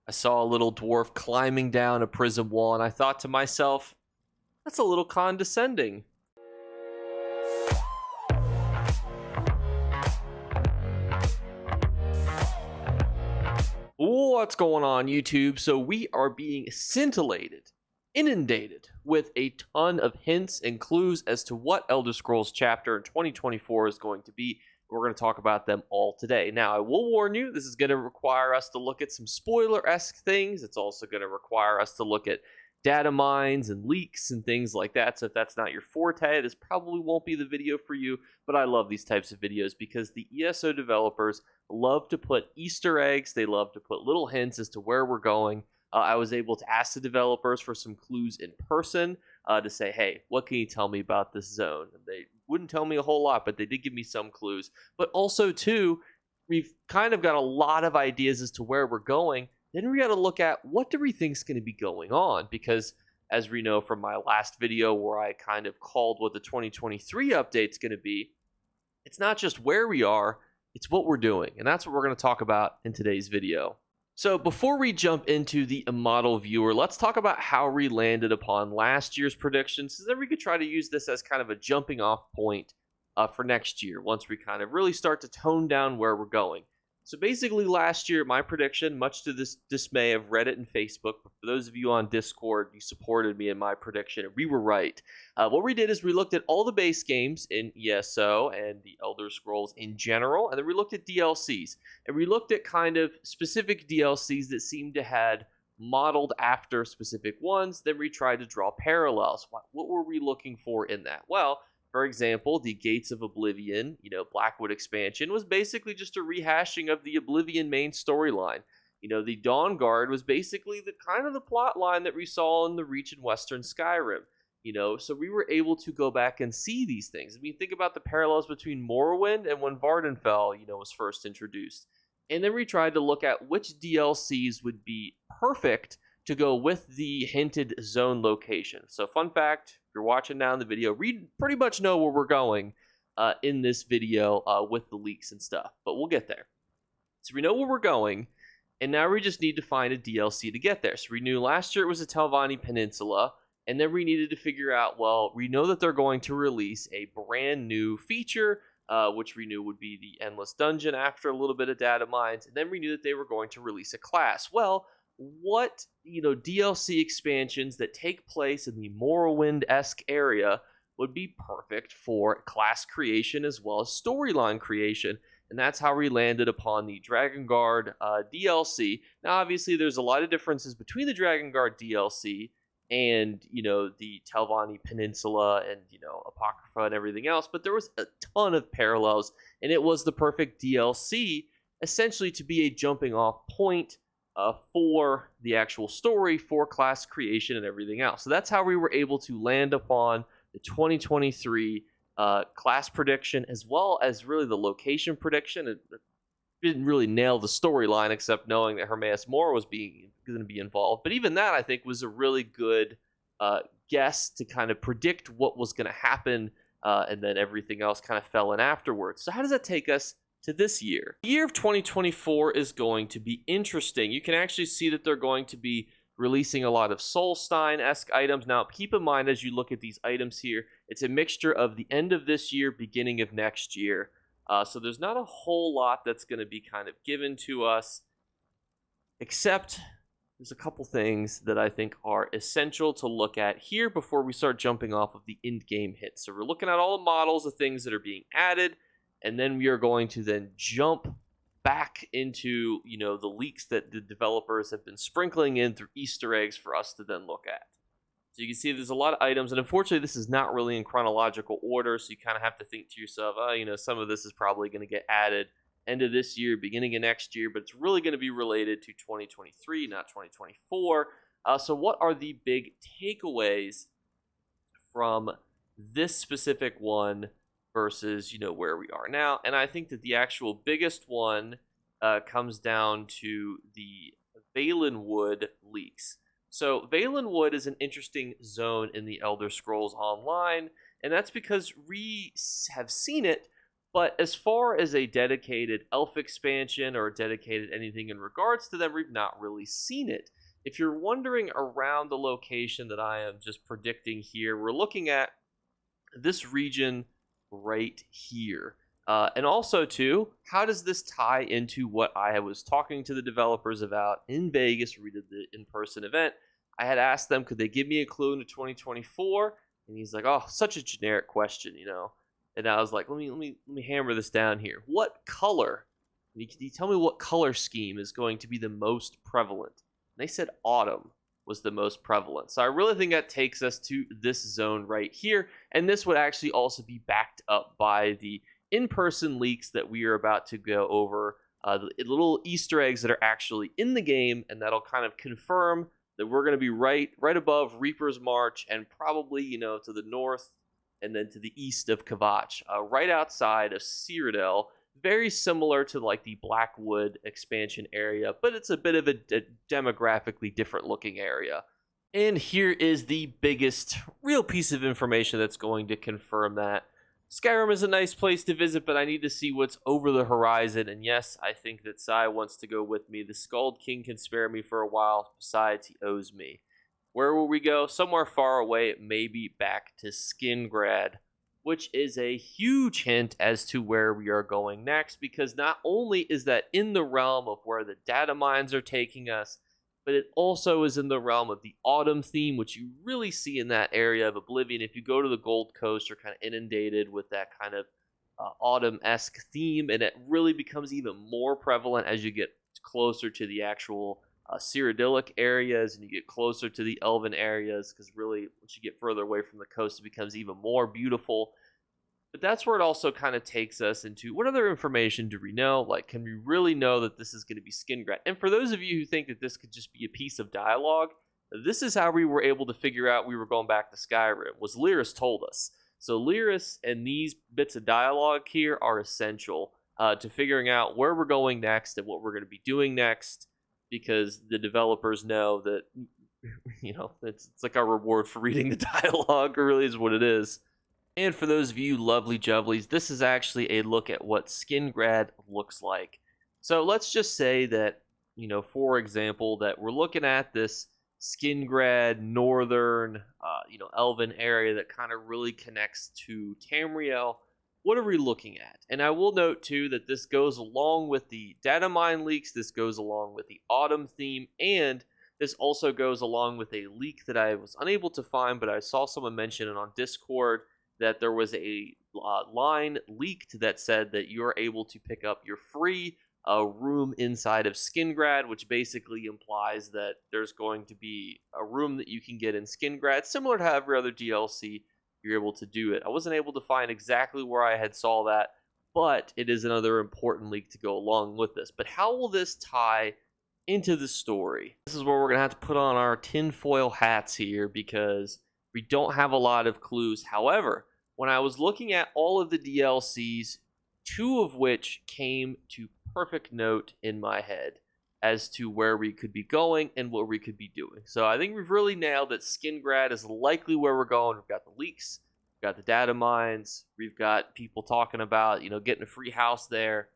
I saw a little dwarf climbing down a prison wall, and I thought to myself, that's a little condescending. What's going on, YouTube? So we are being scintillated, inundated with a ton of hints and clues as to what Elder Scrolls chapter in 2024 is going to be. We're going to talk about them all today. Now, I will warn you, this is going to require us to look at some spoiler-esque things. It's also going to require us to look at data mines and leaks and things like that. So if that's not your forte, this probably won't be the video for you. But I love these types of videos because the ESO developers love to put Easter eggs. They love to put little hints as to where we're going. I was able to ask the developers for some clues in person to say, hey, what can you tell me about this zone? And they wouldn't tell me a whole lot, but they did give me some clues. But also, too, we've kind of got a lot of ideas as to where we're going. Then we got to look at what do we think is going to be going on? Because as we know from my last video where I kind of called what the 2023 update is going to be, it's not just where we are, it's what we're doing. And that's what we're going to talk about in today's video. So before we jump into the model viewer, let's talk about how we landed upon last year's predictions, so then we could try to use this as kind of a jumping off point for next year, once we kind of really start to tone down where we're going. So basically last year, my prediction, much to the dismay of Reddit and Facebook, but for those of you on Discord, you supported me in my prediction, and we were right. What we did is we looked at all the base games in ESO and the Elder Scrolls in general, and then we looked at DLCs. And we looked at kind of specific DLCs that seemed to had modeled after specific ones. Then we tried to draw parallels. What were we looking for in that? Well, for example, the Gates of Oblivion, Blackwood expansion was basically just a rehashing of the Oblivion main storyline. The Dawn Guard was basically the kind of the plot line that we saw in the Reach in Western Skyrim. So we were able to go back and see these things. I mean, think about the parallels between Morrowind and when Vardenfell, was first introduced. And then we tried to look at which DLCs would be perfect to go with the hinted zone location. So fun fact, if you're watching now in the video, we pretty much know where we're going in this video with the leaks and stuff, but we'll get there. So we know where we're going, and now we just need to find a DLC to get there. So we knew last year it was the Telvanni Peninsula, and then we needed to figure out, well, we know that they're going to release a brand new feature, which we knew would be the Endless Dungeon after a little bit of data mines, and then we knew that they were going to release a class. Well, what DLC expansions that take place in the Morrowind-esque area would be perfect for class creation as well as storyline creation, and that's how we landed upon the Dragon Guard DLC. Now obviously there's a lot of differences between the Dragon Guard DLC and the Telvanni Peninsula and Apocrypha and everything else, but there was a ton of parallels, and it was the perfect DLC essentially to be a jumping off point for the actual story, for class creation and everything else. So that's how we were able to land upon the 2023 class prediction, as well as really the location prediction. It didn't really nail the storyline, except knowing that Hermaeus Mora was going to be involved. But even that, I think, was a really good guess to kind of predict what was going to happen, and then everything else kind of fell in afterwards. So how does that take us to this year? The year of 2024 is going to be interesting. You can actually see that they're going to be releasing a lot of Solstein-esque items. Now, keep in mind as you look at these items here, it's a mixture of the end of this year, beginning of next year. So there's not a whole lot that's going to be kind of given to us, except there's a couple things that I think are essential to look at here before we start jumping off of the in-game hits. So we're looking at all the models of things that are being added, and then we are going to then jump back into, the leaks that the developers have been sprinkling in through Easter eggs for us to then look at. So you can see there's a lot of items, and unfortunately this is not really in chronological order, so you kind of have to think to yourself, some of this is probably going to get added end of this year, beginning of next year, but it's really going to be related to 2023, not 2024. So what are the big takeaways from this specific one versus where we are now? And I think that the actual biggest one comes down to the Valenwood leaks. So Valenwood is an interesting zone in the Elder Scrolls Online, and that's because we have seen it, But as far as a dedicated elf expansion or dedicated anything in regards to them, we've not really seen it. If you're wondering around the location that I am just predicting here, we're looking at this region right here. And also, too, how does this tie into what I was talking to the developers about in Vegas? We did the in-person event. I had asked them, could they give me a clue into 2024? And he's like, oh, such a generic question, you know. And I was like, let me hammer this down here. What color? Can you tell me what color scheme is going to be the most prevalent? And they said autumn was the most prevalent. So I really think that takes us to this zone right here. And this would actually also be backed up by the in-person leaks that we are about to go over. The little Easter eggs that are actually in the game, and that'll kind of confirm that we're going to be right above Reaper's March and probably, you know, to the north and then to the east of Kvatch, right outside of Cyrodiil, very similar to like the Blackwood expansion area, but it's a bit of a demographically different looking area. And here is the biggest real piece of information that's going to confirm that. Skyrim is a nice place to visit, but I need to see what's over the horizon. And yes, I think that Sai wants to go with me. The Skald King can spare me for a while. Besides, he owes me. Where will we go? Somewhere far away, maybe back to Skingrad, which is a huge hint as to where we are going next, because not only is that in the realm of where the data mines are taking us, but it also is in the realm of the autumn theme, which you really see in that area of Oblivion. If you go to the Gold Coast, you're kind of inundated with that kind of autumn-esque theme, and it really becomes even more prevalent as you get closer to the actual Cyrodiilic areas and you get closer to the Elven areas, because really, once you get further away from the coast, it becomes even more beautiful. But that's where it also kind of takes us into what other information do we know? Like, can we really know that this is going to be Skingrad? And for those of you who think that this could just be a piece of dialogue, this is how we were able to figure out we were going back to Skyrim, was Lyris told us. So Lyris and these bits of dialogue here are essential to figuring out where we're going next and what we're going to be doing next, because the developers know that, you know, it's like our reward for reading the dialogue, really is what it is. And for those of you lovely juvelies, this is actually a look at what Skingrad looks like. So let's just say that, you know, for example, that we're looking at this Skingrad northern, you know, Elven area that kind of really connects to Tamriel. What are we looking at? And I will note too that this goes along with the data mine leaks, this goes along with the autumn theme, and this also goes along with a leak that I was unable to find, but I saw someone mention it on Discord, that there was a line leaked that said that you're able to pick up your free room inside of Skingrad, which basically implies that there's going to be a room that you can get in Skingrad, similar to how every other DLC you're able to do it. I wasn't able to find exactly where I had saw that, but it is another important leak to go along with this. But how will this tie into the story? This is where we're going to have to put on our tinfoil hats here, because we don't have a lot of clues. However, when I was looking at all of the DLCs, two of which came to perfect note in my head as to where we could be going and what we could be doing. So I think we've really nailed that Skingrad is likely where we're going. We've got the leaks, we've got the data mines, we've got people talking about, you know, getting a free house there.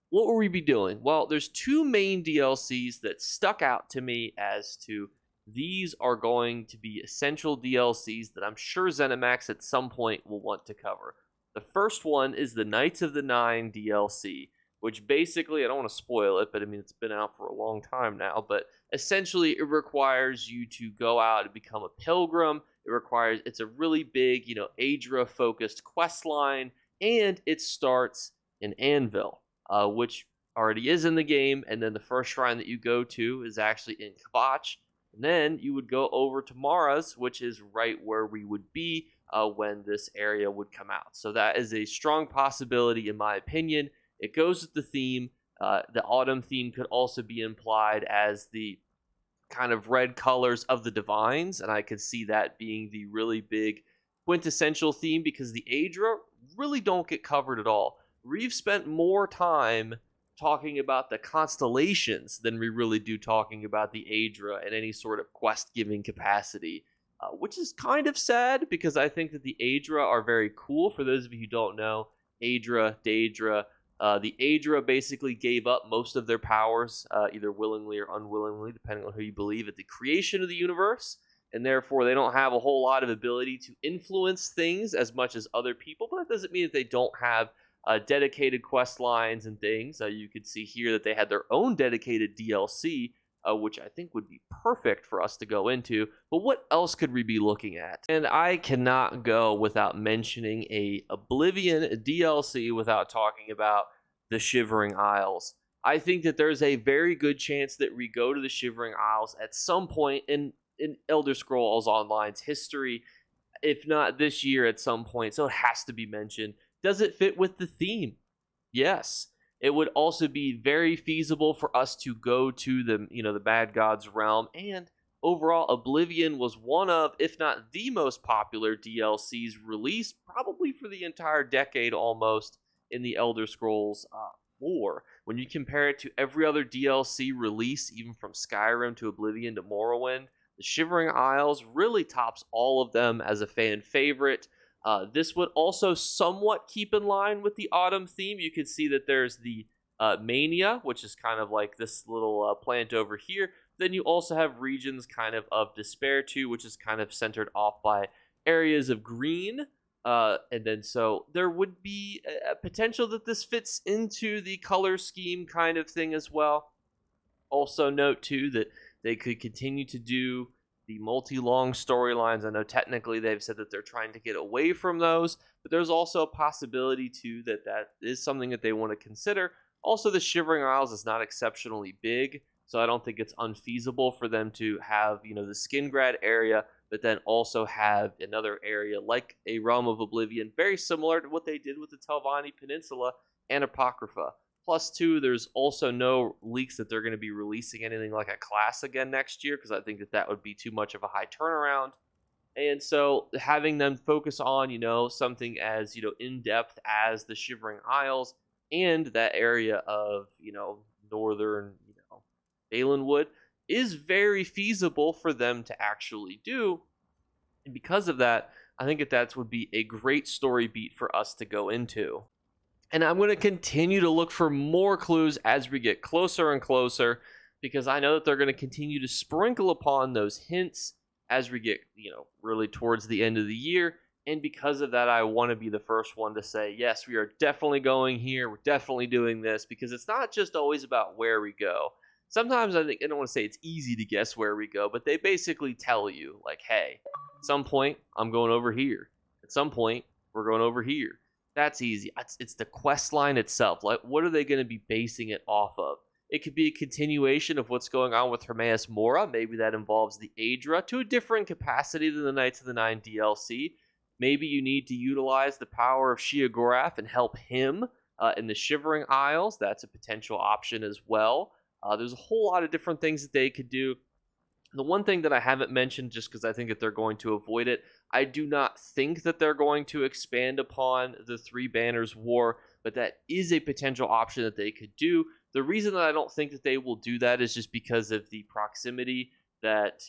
What will we be doing? Well, there's two main DLCs that stuck out to me as to these are going to be essential DLCs that I'm sure ZeniMax at some point will want to cover. The first one is the Knights of the Nine DLC, which basically, I don't want to spoil it, but I mean, it's been out for a long time now, but essentially it requires you to go out and become a pilgrim. It's a really big, you know, Aedra-focused quest line, and it starts in Anvil, which already is in the game, and then the first shrine that you go to is actually in Kvatch, and then you would go over to Mara's, which is right where we would be when this area would come out. So that is a strong possibility, in my opinion. It goes with the theme. The autumn theme could also be implied as the kind of red colors of the Divines, and I could see that being the really big quintessential theme, because the Aedra really don't get covered at all. We've spent more time talking about the constellations than we really do talking about the Aedra in any sort of quest-giving capacity, which is kind of sad, because I think that the Aedra are very cool. For those of you who don't know, Aedra, Daedra. The Aedra basically gave up most of their powers, either willingly or unwillingly, depending on who you believe, at the creation of the universe, and therefore they don't have a whole lot of ability to influence things as much as other people, but that doesn't mean that they don't have dedicated quest lines and things. You could see here that they had their own dedicated DLC, which I think would be perfect for us to go into. But what else could we be looking at? And I cannot go without mentioning a Oblivion DLC without talking about the Shivering Isles. I think that there's a very good chance that we go to the Shivering Isles at some point in Elder Scrolls Online's history, if not this year at some point, so it has to be mentioned. Does it fit with the theme? Yes. It would also be very feasible for us to go to the Bad God's realm, and overall, Oblivion was one of, if not the most popular DLCs released probably for the entire decade almost in the Elder Scrolls lore. When you compare it to every other DLC release, even from Skyrim to Oblivion to Morrowind, the Shivering Isles really tops all of them as a fan favorite. This would also somewhat keep in line with the autumn theme. You can see that there's the Mania, which is kind of like this little plant over here. Then you also have regions kind of Despair too, which is kind of centered off by areas of green. And then so there would be a potential that this fits into the color scheme kind of thing as well. Also note too that they could continue to do the multi-long storylines. I know technically they've said that they're trying to get away from those, but there's also a possibility too that is something that they want to consider. Also, the Shivering Isles is not exceptionally big, so I don't think it's unfeasible for them to have, the Skingrad area, but then also have another area like a Realm of Oblivion, very similar to what they did with the Telvanni Peninsula and Apocrypha. Plus, too, there's also no leaks that they're going to be releasing anything like a class again next year, because I think that would be too much of a high turnaround. And so having them focus on, something as, in-depth as the Shivering Isles and that area of, northern, Valenwood is very feasible for them to actually do. And because of that, I think that would be a great story beat for us to go into. And I'm going to continue to look for more clues as we get closer and closer, because I know that they're going to continue to sprinkle upon those hints as we get, really towards the end of the year. And because of that, I want to be the first one to say, yes, we are definitely going here. We're definitely doing this, because it's not just always about where we go. Sometimes I don't want to say it's easy to guess where we go, but they basically tell you, like, hey, at some point, I'm going over here. At some point, we're going over here. That's easy. It's the quest line itself. Like, what are they going to be basing it off of? It could be a continuation of what's going on with Hermaeus Mora. Maybe that involves the Aedra to a different capacity than the Knights of the Nine DLC. Maybe you need to utilize the power of Sheogorath and help him in the Shivering Isles. That's a potential option as well. There's a whole lot of different things that they could do. The one thing that I haven't mentioned, just because I think that they're going to avoid it, I do not think that they're going to expand upon the Three Banners War, but that is a potential option that they could do. The reason that I don't think that they will do that is just because of the proximity that,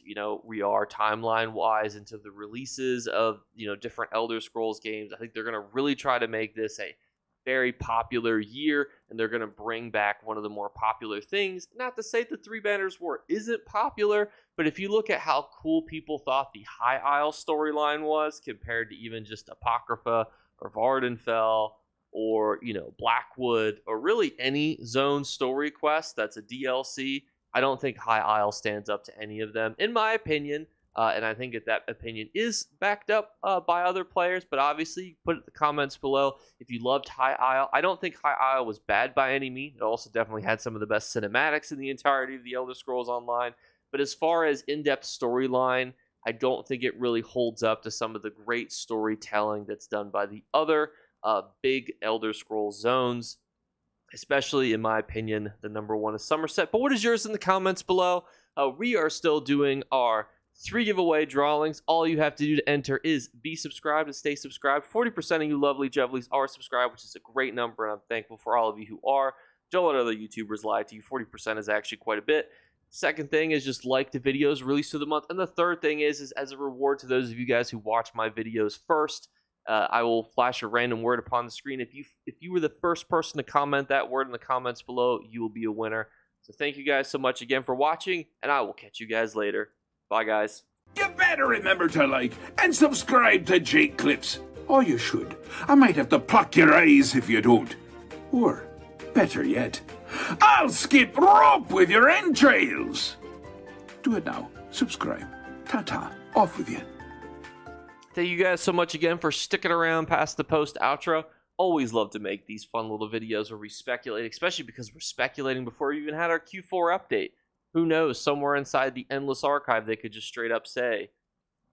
we are timeline-wise into the releases of, different Elder Scrolls games. I think they're going to really try to make this a very popular year, and they're going to bring back one of the more popular things. Not to say the Three Banners War isn't popular, but if you look at how cool people thought the High Isle storyline was compared to even just Apocrypha or Vardenfell or, Blackwood, or really any zone story quest that's a DLC, I don't think High Isle stands up to any of them, in my opinion. And I think that opinion is backed up by other players, but obviously put it in the comments below if you loved High Isle. I don't think High Isle was bad by any means. It also definitely had some of the best cinematics in the entirety of the Elder Scrolls Online. But as far as in-depth storyline, I don't think it really holds up to some of the great storytelling that's done by the other big Elder Scrolls zones, especially, in my opinion, the number one is Somerset. But what is yours in the comments below? We are still doing our 3 giveaway drawings. All you have to do to enter is be subscribed and stay subscribed. 40% of you lovely jevelies are subscribed, which is a great number, and I'm thankful for all of you who are. Don't let other YouTubers lie to you. 40% is actually quite a bit. Second thing is just like the videos released through the month. And the third thing is as a reward to those of you guys who watch my videos first, I will flash a random word upon the screen. If you were the first person to comment that word in the comments below, you will be a winner. So thank you guys so much again for watching, and I will catch you guys later. Bye, guys. You better remember to like and subscribe to Jake Clips. Or you should. I might have to pluck your eyes if you don't. Or, better yet, I'll skip rope with your entrails. Do it now. Subscribe. Ta-ta. Off with you. Thank you guys so much again for sticking around past the post outro. Always love to make these fun little videos where we speculate, especially because we're speculating before we even had our Q4 update. Who knows, somewhere inside the endless archive they could just straight up say,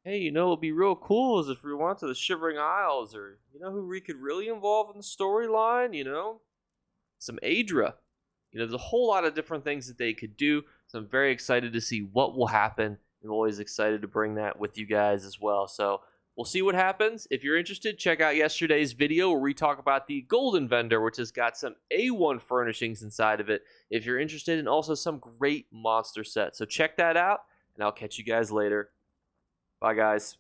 hey, you know what would be real cool is if we went to the Shivering Isles, or you know who we could really involve in the storyline, you know? Some Aedra. You know, there's a whole lot of different things that they could do, so I'm very excited to see what will happen. I'm always excited to bring that with you guys as well, so we'll see what happens. If you're interested, check out yesterday's video where we talk about the Golden Vendor, which has got some A1 furnishings inside of it. If you're interested, and also some great monster sets. So check that out, and I'll catch you guys later. Bye, guys.